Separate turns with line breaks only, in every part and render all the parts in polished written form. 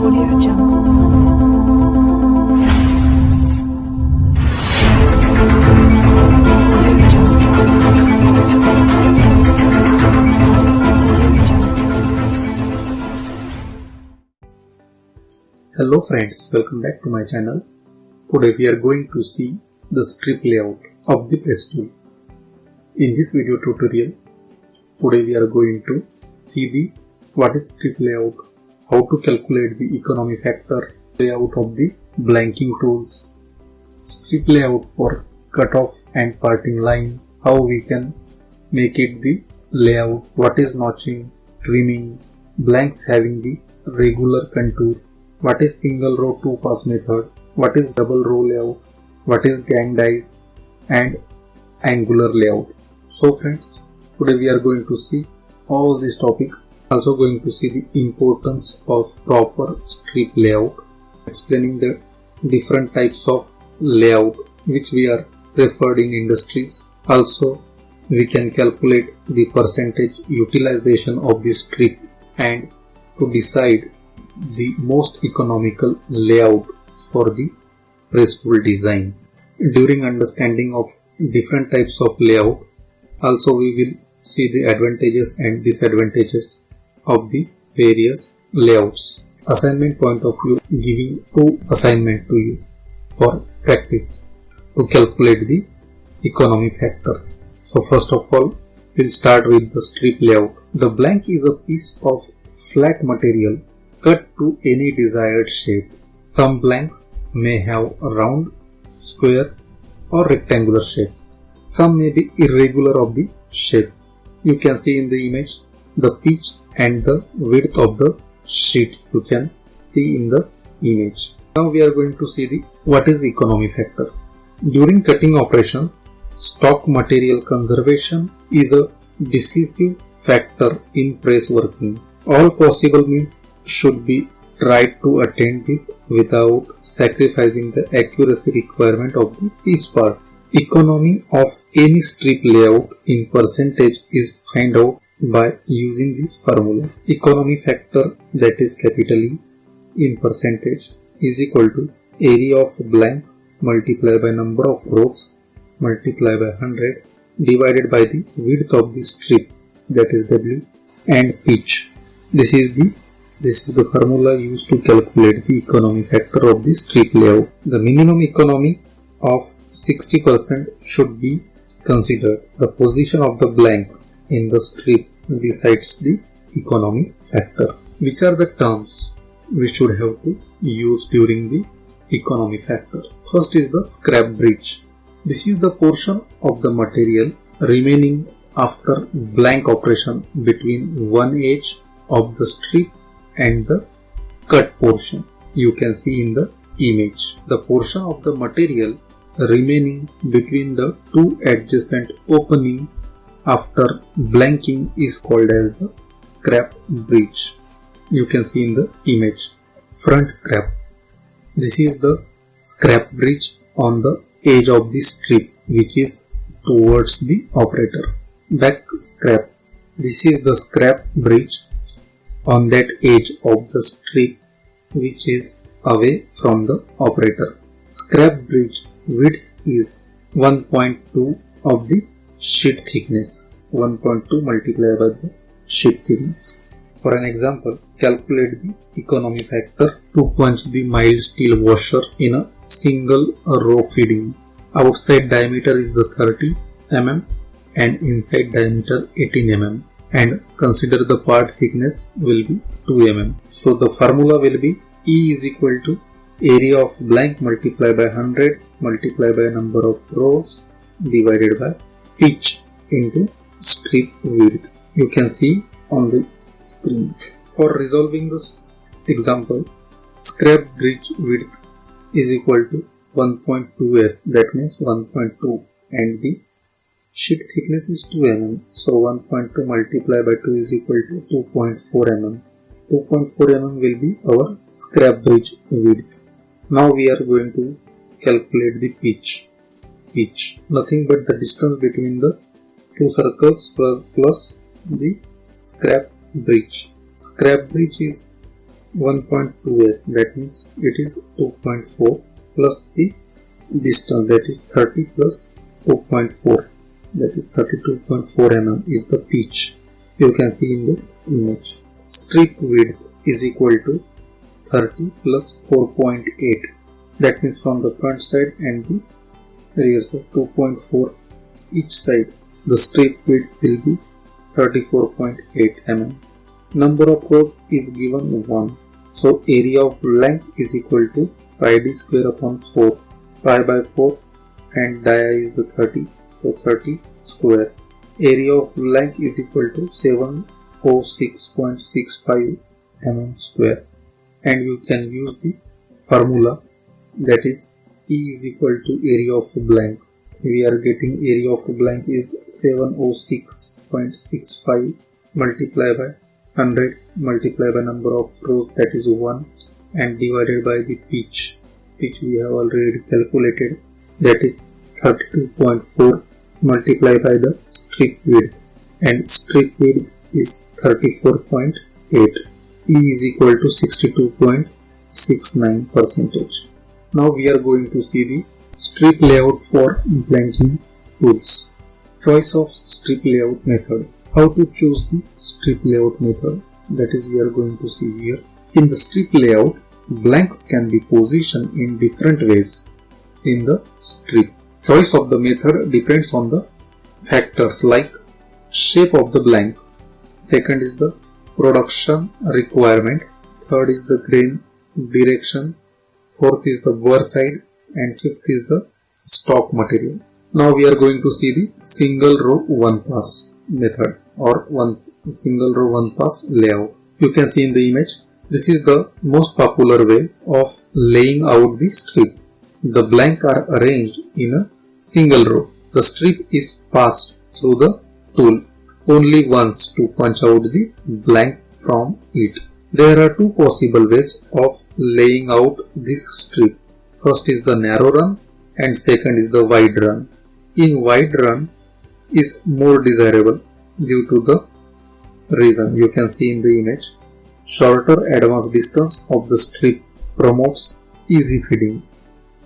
Audio Jungle.
Hello friends, welcome back to my channel. Today we are going to see the strip layout of the press tool. In this video tutorial, today we are going to see what is strip layout, how to calculate the economy factor, layout of the blanking tools, strip layout for cutoff and parting line, how we can make it the layout, what is notching, trimming, blanks having the regular contour, what is single row 2 pass method, what is double row layout, what is gang dies and angular layout. So friends, today we are going to see all this topic, also going to see the importance of proper strip layout, explaining the different types of layout which we are preferred in industries. Also we can calculate the percentage utilization of the strip and to decide the most economical layout for the press tool design. During understanding of different types of layout, also we will see the advantages and disadvantages of the various layouts. Assignment point of view, giving 2 assignment to you for practice to calculate the economy factor. So first of all, we'll start with the strip layout. The blank is a piece of flat material cut to any desired shape. Some blanks may have round, square or rectangular shapes. Some may be irregular of the shapes. You can see in the image the pitch and the width of the sheet. You can see in the image. Now we are going to see what is economy factor. During cutting operation, stock material conservation is a decisive factor in press working. All possible means should be tried to attain this without sacrificing the accuracy requirement of the piece part. Economy of any strip layout in percentage is find out by using this formula. Economy factor, that is capital E in percentage, is equal to area of blank multiplied by number of rows multiplied by 100 divided by the width of the strip, that is W, and pitch. This is the formula used to calculate the economy factor of the strip layout. The minimum economy of 60% should be considered. The position of the blank in the strip decides the economy factor. Which are the terms we should have to use during the economy factor? First is the scrap bridge. This is the portion of the material remaining after blank operation between one edge of the strip and the cut portion. You can see in the image. The portion of the material remaining between the two adjacent opening after blanking is called as the scrap bridge. You can see in the image. Front scrap. This is the scrap bridge on the edge of the strip which is towards the operator. Back scrap. This is the scrap bridge on that edge of the strip which is away from the operator. Scrap bridge width is 1.2 of the sheet thickness. 1.2 multiplied by the sheet thickness. For an example, calculate the economy factor to punch the mild steel washer in a single row feeding. Outside diameter is the 30 mm and inside diameter 18 mm. And consider the part thickness will be 2 mm. So the formula will be E is equal to area of blank multiplied by 100 multiplied by number of rows divided by pitch into strip width. You can see on the screen. For resolving this example, scrap bridge width is equal to 1.2s, that means 1.2, and the sheet thickness is 2 mm, so 1.2 multiplied by 2 is equal to 2.4 mm. 2.4 mm will be our scrap bridge width. Now we are going to calculate the pitch. Nothing but the distance between the two circles plus the scrap bridge. Scrap bridge is 1.2s, that means it is 2.4 plus the distance, that is 30 plus 2.4, that is 32.4 mm is the pitch. You can see in the image. Strip width is equal to 30 plus 4.8, that means from the front side and the rear side 2.4 each side. The strip width will be 34.8 mm. Number of rows is given 1. So area of blank is equal to pi d square upon 4. Pi by 4 and dia is the 30. So 30 square. Area of blank is equal to 706.65 mm square. And you can use the formula, that is E is equal to area of blank. We are getting area of blank is 706.65 multiplied by 100 multiplied by number of rows, that is 1, and divided by the pitch. Pitch we have already calculated, that is 32.4 multiplied by the strip width, and strip width is 34.8. E is equal to 62.69 percentage. Now we are going to see the strip layout for blanking tools. Choice of strip layout method. How to choose the strip layout method, that is we are going to see here. In the strip layout, blanks can be positioned in different ways in the strip. Choice of the method depends on the factors like shape of the blank, second is the production requirement, third is the grain direction, fourth is the burr side, and fifth is the stock material. Now we are going to see the single row one pass method or single row one pass layout. You can see in the image, this is the most popular way of laying out the strip. The blank are arranged in a single row. The strip is passed through the tool only once to punch out the blank from it. There are two possible ways of laying out this strip. First is the narrow run and second is the wide run. In wide run is more desirable due to the reason you can see in the image. Shorter advance distance of the strip promotes easy feeding.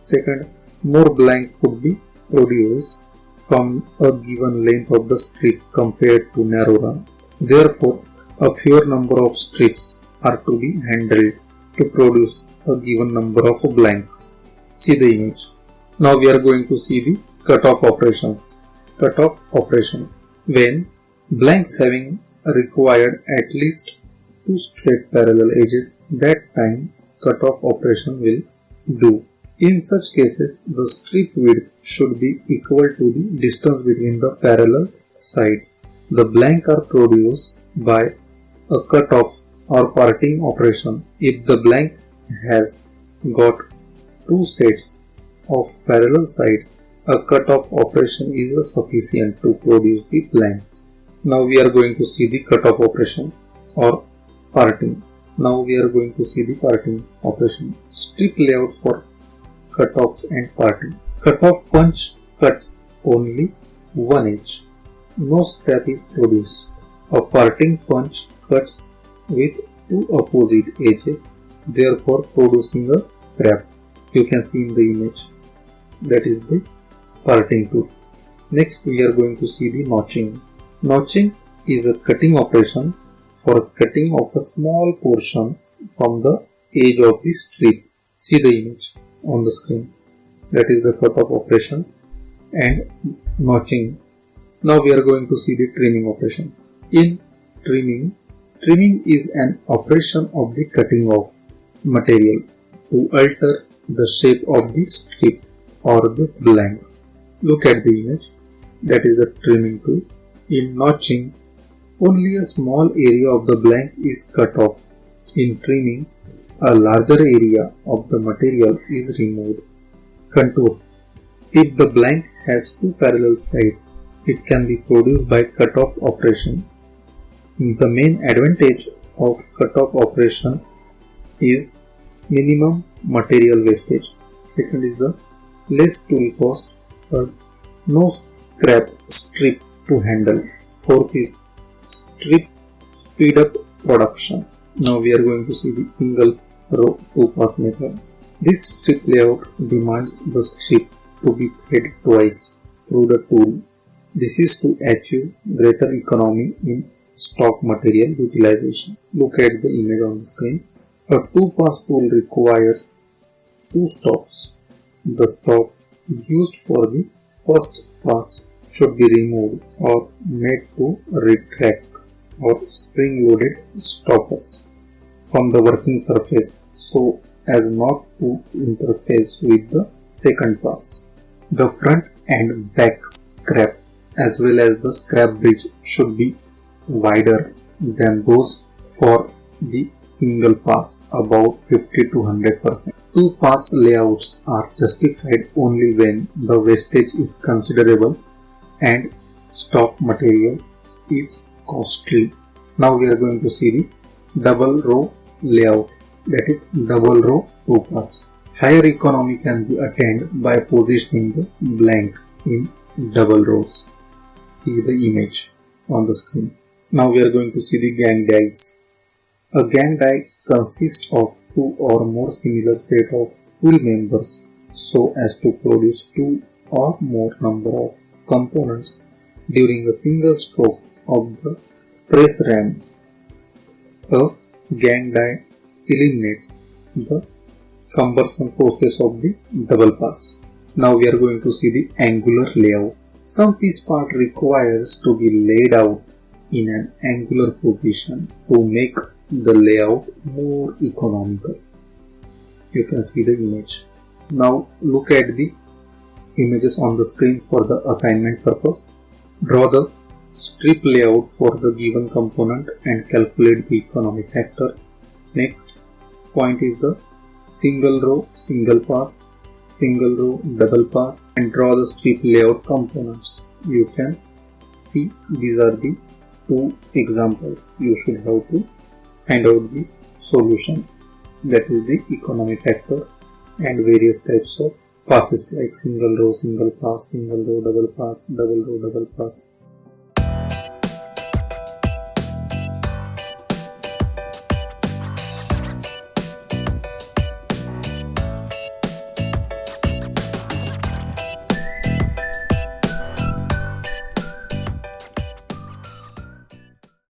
Second, more blank could be produced from a given length of the strip compared to narrow run. Therefore, a fewer number of strips are to be handled to produce a given number of blanks. See the image. Now we are going to see the cutoff operations. Cutoff operation. When blanks having required at least two straight parallel edges, that time cutoff operation will do. In such cases, the strip width should be equal to the distance between the parallel sides. The blank are produced by a cutoff or parting operation. If the blank has got two sets of parallel sides, a cutoff operation is sufficient to produce the blanks. Now we are going to see the cutoff operation or parting. Now we are going to see the parting operation. Strip layout for cutoff and parting. Cutoff punch cuts only one edge. No scrap is produced. A parting punch cuts with two opposite edges, therefore producing a scrap. You can see in the image. That is the parting tool. Next we are going to see the notching. Notching is a cutting operation for cutting of a small portion from the edge of the strip. See the image on the screen. That is the cutoff operation and notching. Now we are going to see the trimming operation. In trimming is an operation of the cutting of material to alter the shape of the strip or the blank. Look at the image. That is the trimming tool. In notching, only a small area of the blank is cut off. In trimming, a larger area of the material is removed. Contour. If the blank has two parallel sides, it can be produced by cutoff operation. The main advantage of cutoff operation is minimum material wastage. Second is the less tool cost. Third, no scrap strip to handle. Fourth is strip speed up production. Now we are going to see the single row 2-pass method. This strip layout demands the strip to be fed twice through the tool. This is to achieve greater economy in stock material utilization. Look at the image on the screen. A 2-pass tool requires 2 stops. The stop used for the first pass should be removed or made to retract or spring-loaded stoppers from the working surface so as not to interface with the second pass. The front and back scrap as well as the scrap bridge should be wider than those for the single pass, about 50 to 100%. 2-pass layouts are justified only when the wastage is considerable and stock material is costly. Now we are going to see the double row layout, that is double row 2-pass. Higher economy can be attained by positioning the blank in double rows. See the image on the screen. Now we are going to see the gang dies. A gang die consists of 2 or more similar set of tool members so as to produce 2 or more number of components during a single stroke of the press ram. A gang die eliminates the cumbersome process of the double pass. Now we are going to see the angular layout. Some piece part requires to be laid out in an angular position to make the layout more economical. You can see the image. Now look at the images on the screen for the assignment purpose. Draw the strip layout for the given component and calculate the economy factor. Next point is the single row single pass, single row double pass, and draw the strip layout components. You can see these are the 2 examples. You should have to find out the solution, that is the economy factor and various types of passes like single row single pass, single row double pass, double row double pass.